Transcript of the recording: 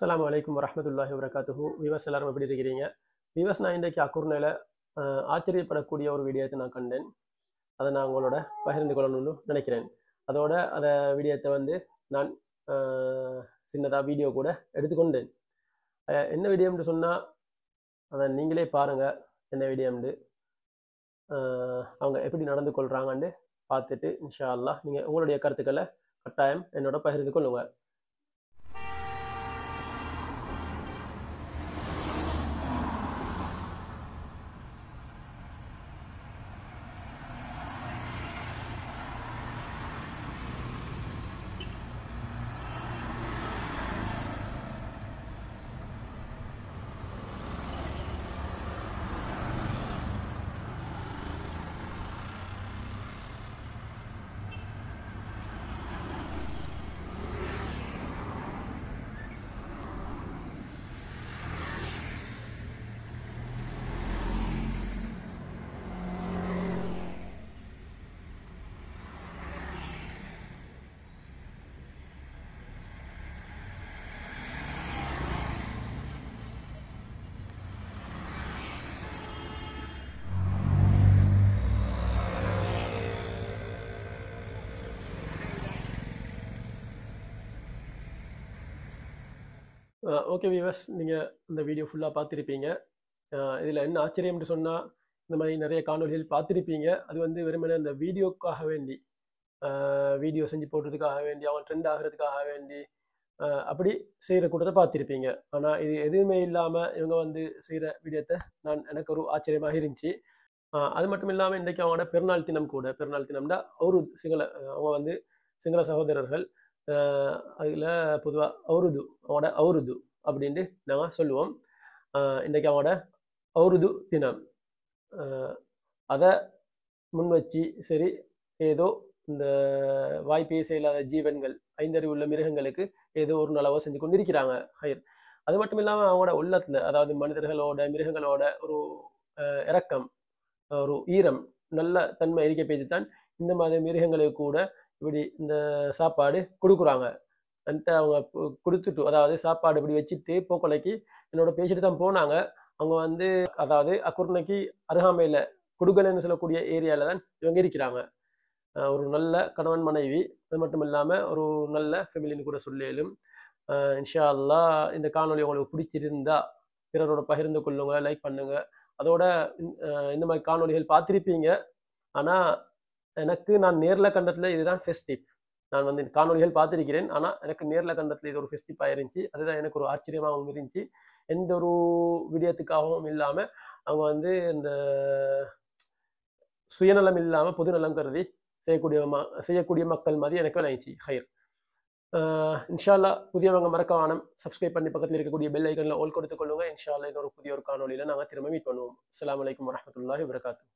அஸ்ஸலாமு அலைக்கும் வரஹ்மத்துல்லாஹி வபரகாத்துஹு. விவஸ் எல்லாரும் எப்படி இருக்கிறீங்க? விவஸ் நான் இன்றைக்கு அக்குர்ணையில் ஆச்சரியப்படக்கூடிய ஒரு வீடியோத்தை நான் கண்டேன். அதை நான் உங்களோட பகிர்ந்து கொள்ளணும்னு நினைக்கிறேன். அதோட அதை வீடியோத்தை நான் சின்னதாக வீடியோ கூட எடுத்துக்கொண்டேன். என்ன வீடியோன்னு சொன்னால் அதை நீங்களே பாருங்கள். என்ன வீடியோன்னு அவங்க எப்படி நடந்து கொள்கிறாங்கன்னு பார்த்துட்டு இன்ஷா அல்லாஹ் நீங்கள் உங்களுடைய கருத்துக்களை கட்டாயம் என்னோட பகிர்ந்து கொள்ளுங்க. ஓகே வியூவர்ஸ், நீங்கள் இந்த வீடியோ ஃபுல்லாக பார்த்துருப்பீங்க. இதில் என்ன ஆச்சரியம்னு சொன்னால், இந்த மாதிரி நிறைய காணொலிகள் பார்த்துருப்பீங்க. அது வெறுமனே இந்த வீடியோக்காக வேண்டி, வீடியோ செஞ்சு போடுறதுக்காக வேண்டி, அவங்க ட்ரெண்ட் ஆகிறதுக்காக வேண்டி அப்படி செய்கிற கூட்டத்தை பார்த்துருப்பீங்க. ஆனால் இது எதுவுமே இல்லாமல் இவங்க செய்கிற வீடியோத்தை எனக்கு ஒரு ஆச்சரியமாக இருந்துச்சு. அது மட்டும் இல்லாமல் இன்றைக்கு அவங்களோட பெருநாள் தினம் கூட. பெருநாள் தினம்னா ஒரு அவங்க சிங்கள சகோதரர்கள். அதில் பொதுவாக அவங்களோட அவுருது அப்படின்ட்டு நாங்கள் சொல்லுவோம். இன்றைக்கி அவங்களோட அவுருது தினம். அதை முன் வச்சு சரி, ஏதோ இந்த வாய்ப்பே இல்லாத ஜீவன்கள், ஐந்தறிவு உள்ள மிருகங்களுக்கு ஏதோ ஒரு நலவை செஞ்சு கொண்டிருக்கிறாங்க. ஹயர். அது மட்டும் இல்லாமல் அவங்களோட உள்ளத்தில், அதாவது மனிதர்களோட மிருகங்களோட ஒரு இரக்கம், ஒரு ஈரம், நல்ல தன்மை இருக்க பேசி தான் இந்த மாதிரி மிருகங்களுக்கு கூட இப்படி இந்த சாப்பாடு கொடுக்குறாங்க. அவங்க கொடுத்துட்டு, அதாவது சாப்பாடு இப்படி வச்சுட்டு போக்கொலைக்கு என்னோட பேசிட்டு தான் போனாங்க. அவங்க அதாவது அக்குர்ணைக்கு அருகாமையில் குடுகலைன்னு சொல்லக்கூடிய ஏரியாவில் தான் இவங்க இருக்கிறாங்க. ஒரு நல்ல கணவன் மனைவி. அது மட்டும் இல்லாமல் ஒரு நல்ல ஃபேமிலின்னு கூட சொல்லிலும். இன்ஷா அல்லாஹ் இந்த காணொலி உங்களுக்கு பிடிச்சிருந்தா பிறரோட பகிர்ந்து கொள்ளுங்க, லைக் பண்ணுங்க. அதோட இந்த மாதிரி காணொலிகள் பார்த்துருப்பீங்க. ஆனால் நான் நேரில் கண்டத்தில் இதுதான் ஃபர்ஸ்ட் டிப். நான் காணொலிகள் பார்த்துருக்கிறேன். ஆனால் எனக்கு நேரில் கண்டத்தில் இது ஒரு ஃபெஸ்டிவ் ஆயிருந்துச்சு. அதுதான் எனக்கு ஒரு ஆச்சரியமாகவும் இருந்துச்சு. எந்த ஒரு விடயத்துக்காகவும் இல்லாமல் அவங்க இந்த சுயநலம் இல்லாமல் பொதுநலம் கருதி செய்யக்கூடிய மக்கள் மாதிரி எனக்கு விளைஞ்சி. ஹயர். இன்ஷா அல்லாஹ் புதியவங்க மறக்காம சப்ஸ்கிரைப் பண்ணி பக்கத்தில் இருக்கக்கூடிய பெல் ஐக்கனில் ஆல் கொடுத்துக் கொள்ளுங்க. இன்ஷா அல்லாஹ் இன்னொரு புதிய ஒரு காணொலியில் நாங்கள் திரும்ப மீட் பண்ணுவோம். அஸ்ஸலாமு அலைக்கும் வரஹ்மத்துல்லாஹி வபரகாத்துஹு.